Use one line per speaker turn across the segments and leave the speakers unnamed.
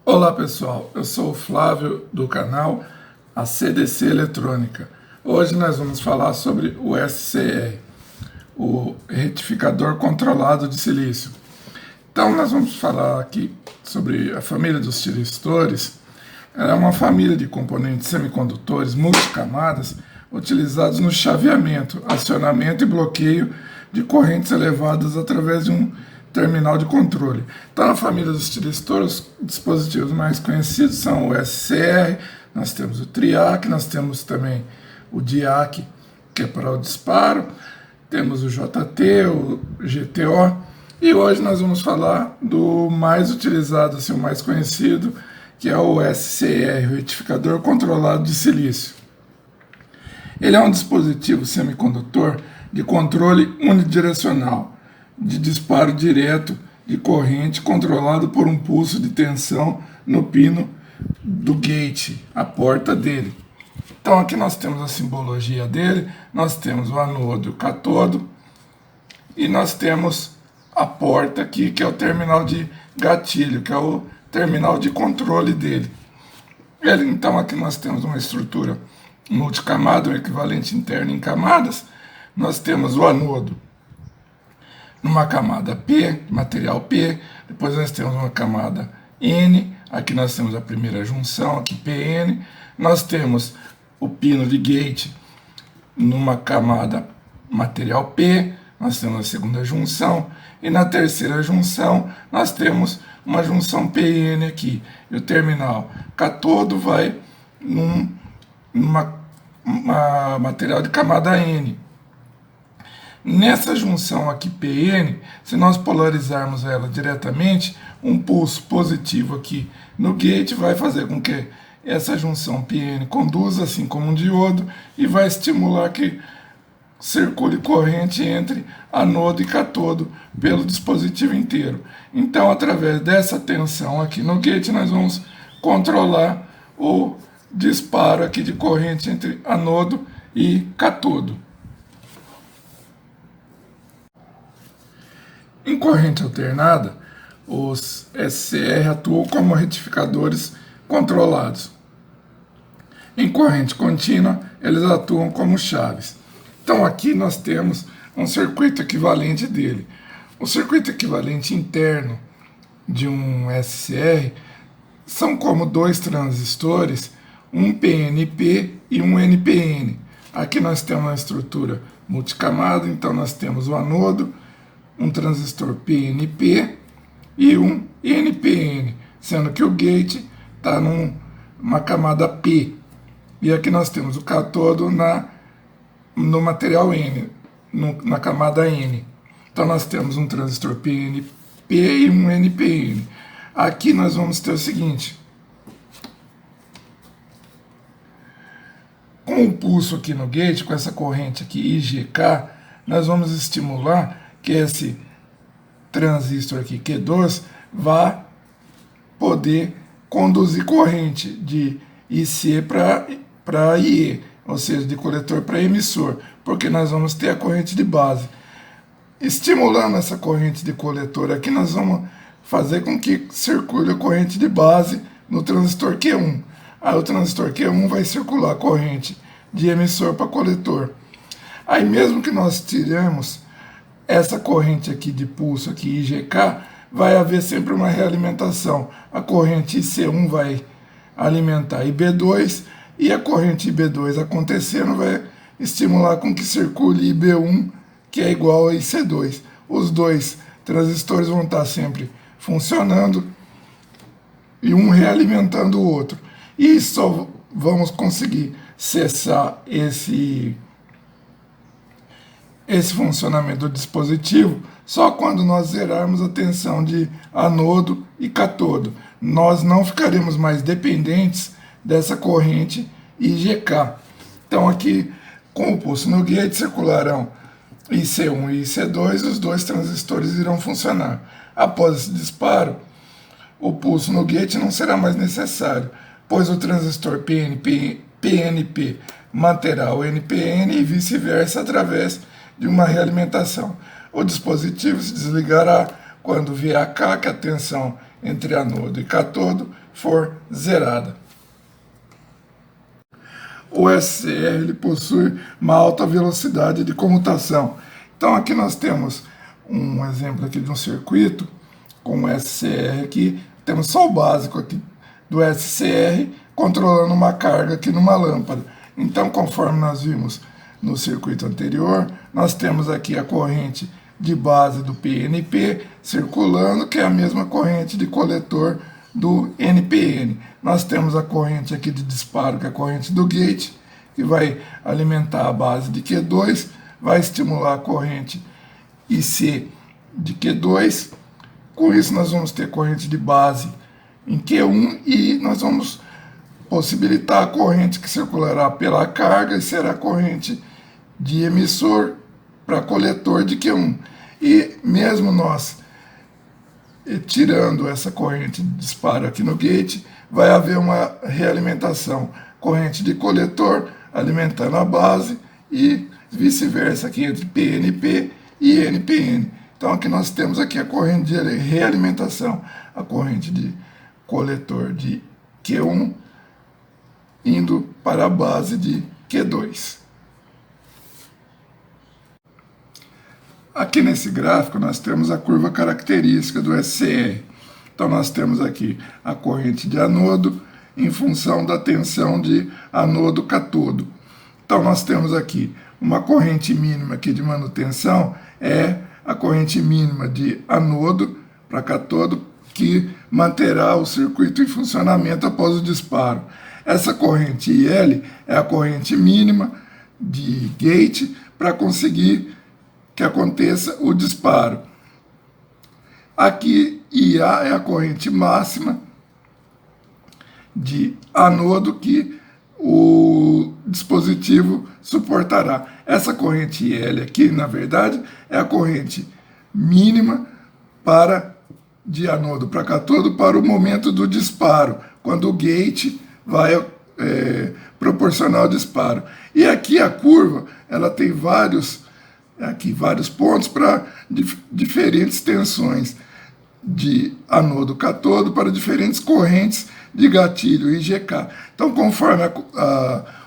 Olá pessoal, eu sou o Flávio do canal ACDC Eletrônica. Hoje nós vamos falar sobre o SCR, o retificador controlado de silício. Então nós vamos falar aqui sobre a família dos tiristores. Ela é uma família de componentes semicondutores multicamadas utilizados no chaveamento, acionamento e bloqueio de correntes elevadas através de um terminal de controle. Então, na família dos tiristores, os dispositivos mais conhecidos são o SCR, nós temos o TRIAC, nós temos também o DIAC, que é para o disparo, temos o JT, o GTO, e hoje nós vamos falar do mais utilizado, assim, o mais conhecido, que é o SCR, o retificador controlado de silício. Ele é um dispositivo semicondutor de controle unidirecional, de disparo direto de corrente controlado por um pulso de tensão no pino do gate, a porta dele. Então aqui nós temos a simbologia dele, nós temos o anodo e o catodo, e nós temos a porta aqui, que é o terminal de gatilho, que é o terminal de controle dele. Então aqui nós temos uma estrutura multicamada, um equivalente interno em camadas. Nós temos o anodo numa camada P, material P, depois nós temos uma camada N, aqui nós temos a primeira junção, aqui PN, nós temos o pino de gate numa camada material P, nós temos a segunda junção, e na terceira junção nós temos uma junção PN aqui, e o terminal catodo vai numa material de camada N. Nessa junção aqui PN, se nós polarizarmos ela diretamente, um pulso positivo aqui no gate vai fazer com que essa junção PN conduza, assim como um diodo, e vai estimular que circule corrente entre anodo e catodo pelo dispositivo inteiro. Então, através dessa tensão aqui no gate, nós vamos controlar o disparo aqui de corrente entre anodo e catodo. Em corrente alternada, os SCR atuam como retificadores controlados. Em corrente contínua, eles atuam como chaves. Então aqui nós temos um circuito equivalente dele. O circuito equivalente interno de um SCR são como dois transistores, um PNP e um NPN. Aqui nós temos uma estrutura multicamada, então nós temos o anodo, um transistor PNP e um NPN, sendo que o gate está numa camada P. E aqui nós temos o catodo no material N, na camada N. Então nós temos um transistor PNP e um NPN. Aqui nós vamos ter o seguinte: com o pulso aqui no gate, com essa corrente aqui IGK, nós vamos estimular que esse transistor aqui, Q2, vá poder conduzir corrente de IC para IE, ou seja, de coletor para emissor, porque nós vamos ter a corrente de base. Estimulando essa corrente de coletor aqui, nós vamos fazer com que circule a corrente de base no transistor Q1. Aí o transistor Q1 vai circular a corrente de emissor para coletor. Aí mesmo que nós tiremos essa corrente aqui de pulso, aqui IGK, vai haver sempre uma realimentação. A corrente IC1 vai alimentar IB2, e a corrente IB2 acontecendo vai estimular com que circule IB1, que é igual a IC2. Os dois transistores vão estar sempre funcionando e um realimentando o outro. E só vamos conseguir cessar esse funcionamento do dispositivo só quando nós zerarmos a tensão de anodo e catodo. Nós não ficaremos mais dependentes dessa corrente IGK. Então aqui, com o pulso no gate, circularão IC1 e IC2, os dois transistores irão funcionar. Após esse disparo, o pulso no gate não será mais necessário, pois o transistor PNP manterá o NPN e vice-versa através de uma realimentação. O dispositivo se desligará quando VAK, que é a tensão entre anodo e catodo, for zerada. O SCR ele possui uma alta velocidade de comutação. Então aqui nós temos um exemplo aqui de um circuito com o SCR aqui, temos só o básico aqui do SCR controlando uma carga aqui numa lâmpada. Então, conforme nós vimos no circuito anterior, nós temos aqui a corrente de base do PNP circulando, que é a mesma corrente de coletor do NPN. Nós temos a corrente aqui de disparo, que é a corrente do gate, que vai alimentar a base de Q2, vai estimular a corrente IC de Q2. Com isso nós vamos ter corrente de base em Q1 e nós vamos possibilitar a corrente que circulará pela carga e será corrente de emissor para coletor de Q1. E mesmo nós tirando essa corrente de disparo aqui no gate, vai haver uma realimentação, corrente de coletor alimentando a base e vice-versa aqui entre PNP e NPN. Então aqui nós temos aqui a corrente de realimentação, a corrente de coletor de Q1 indo para a base de Q2. Aqui nesse gráfico nós temos a curva característica do SCR. Então nós temos aqui a corrente de anodo em função da tensão de anodo-catodo. Então nós temos aqui uma corrente mínima aqui de manutenção, é a corrente mínima de anodo para catodo, que manterá o circuito em funcionamento após o disparo. Essa corrente IL é a corrente mínima de gate para conseguir que aconteça o disparo. Aqui IA é a corrente máxima de anodo que o dispositivo suportará. Essa corrente IL aqui, na verdade, é a corrente mínima de anodo para catodo para o momento do disparo, quando o gate vai proporcionar o disparo. E aqui a curva, ela tem vários pontos para diferentes tensões de anodo-catodo para diferentes correntes de gatilho IGK. Então, conforme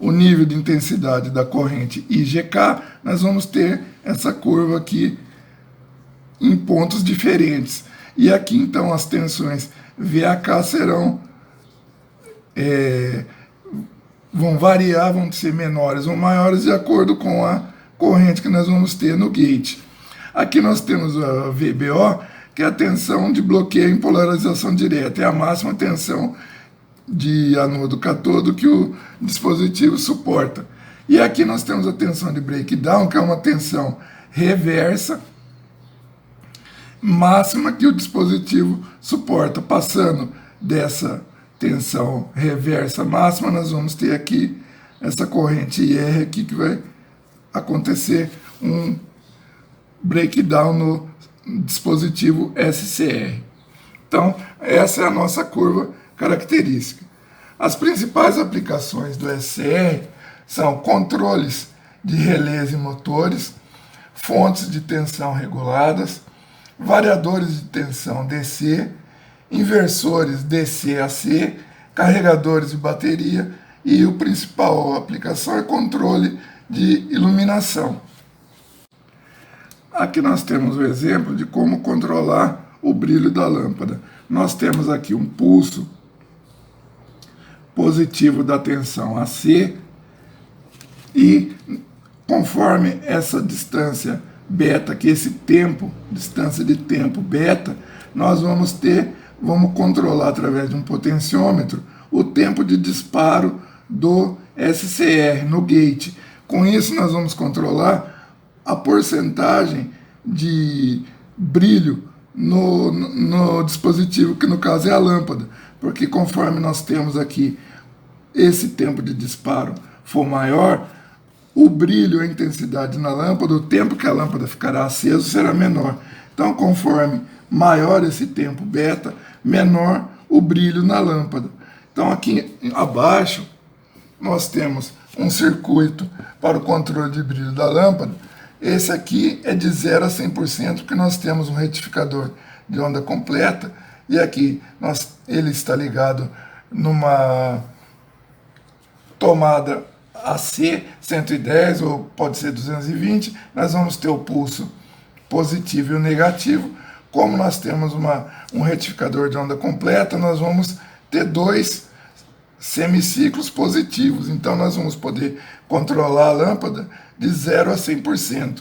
o nível de intensidade da corrente IGK, nós vamos ter essa curva aqui em pontos diferentes. E aqui, então, as tensões VAK vão variar, vão ser menores ou maiores de acordo com a corrente que nós vamos ter no gate. Aqui nós temos a VBO, que é a tensão de bloqueio em polarização direta, é a máxima tensão de anodo-catodo que o dispositivo suporta. E aqui nós temos a tensão de breakdown, que é uma tensão reversa máxima que o dispositivo suporta. Passando dessa tensão reversa máxima, nós vamos ter aqui essa corrente IR aqui que vai acontecer um breakdown no dispositivo SCR. Então, essa é a nossa curva característica. As principais aplicações do SCR são controles de relés e motores, fontes de tensão reguladas, variadores de tensão DC, inversores DC-AC, carregadores de bateria e a principal aplicação é controle de iluminação. Aqui nós temos o exemplo de como controlar o brilho da lâmpada. Nós temos aqui um pulso positivo da tensão AC e conforme essa distância beta, que esse tempo, distância de tempo beta, nós vamos controlar através de um potenciômetro o tempo de disparo do SCR no gate. Com isso nós vamos controlar a porcentagem de brilho no dispositivo, que no caso é a lâmpada, porque conforme nós temos aqui esse tempo de disparo for maior, o brilho, a intensidade na lâmpada, o tempo que a lâmpada ficará acesa será menor. Então, conforme maior esse tempo beta, menor o brilho na lâmpada. Então aqui abaixo nós temos um circuito para o controle de brilho da lâmpada. Esse aqui é de 0 a 100%, porque nós temos um retificador de onda completa, e aqui ele está ligado numa tomada AC 110 ou pode ser 220, nós vamos ter o pulso positivo e o negativo. Como nós temos um retificador de onda completa, nós vamos ter 2 semiciclos positivos, então nós vamos poder controlar a lâmpada de 0 a 100%.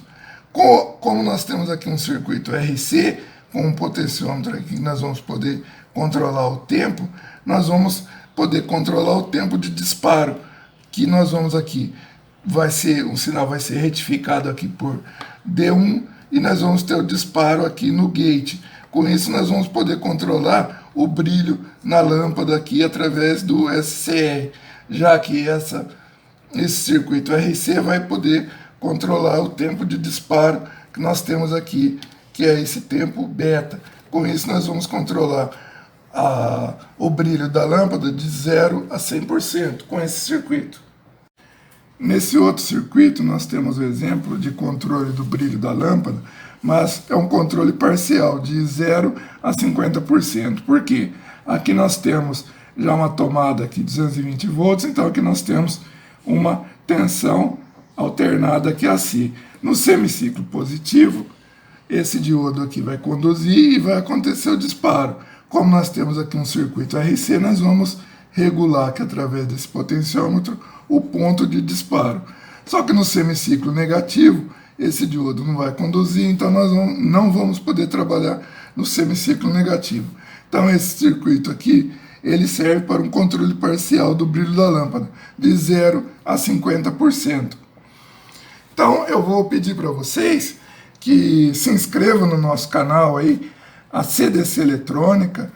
Como nós temos aqui um circuito RC, com um potenciômetro aqui, nós vamos poder controlar o tempo, nós vamos poder controlar o tempo de disparo, que nós vamos aqui, o sinal vai ser retificado aqui por D1, e nós vamos ter o disparo aqui no gate. Com isso nós vamos poder controlar o brilho na lâmpada aqui através do SCR, já que esse circuito RC vai poder controlar o tempo de disparo que nós temos aqui, que é esse tempo beta. Com isso nós vamos controlar o brilho da lâmpada de 0 a 100% com esse circuito. Nesse outro circuito nós temos o exemplo de controle do brilho da lâmpada, mas é um controle parcial, de 0 a 50%. Por quê? Aqui nós temos já uma tomada aqui de 220 volts, então aqui nós temos uma tensão alternada aqui AC. No semiciclo positivo, esse diodo aqui vai conduzir e vai acontecer o disparo. Como nós temos aqui um circuito RC, nós vamos regular aqui através desse potenciômetro o ponto de disparo. Só que no semiciclo negativo, esse diodo não vai conduzir, então nós não vamos poder trabalhar no semiciclo negativo. Então esse circuito aqui, ele serve para um controle parcial do brilho da lâmpada, de 0 a 50%. Então eu vou pedir para vocês que se inscrevam no nosso canal aí, a CDC Eletrônica,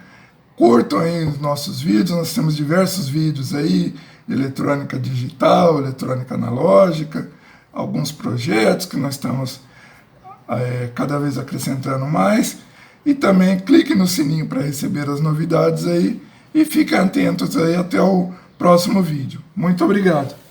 curtam aí os nossos vídeos, nós temos diversos vídeos aí, de eletrônica digital, eletrônica analógica, alguns projetos que nós estamos cada vez acrescentando mais, e também clique no sininho para receber as novidades aí, e fiquem atentos aí até o próximo vídeo. Muito obrigado!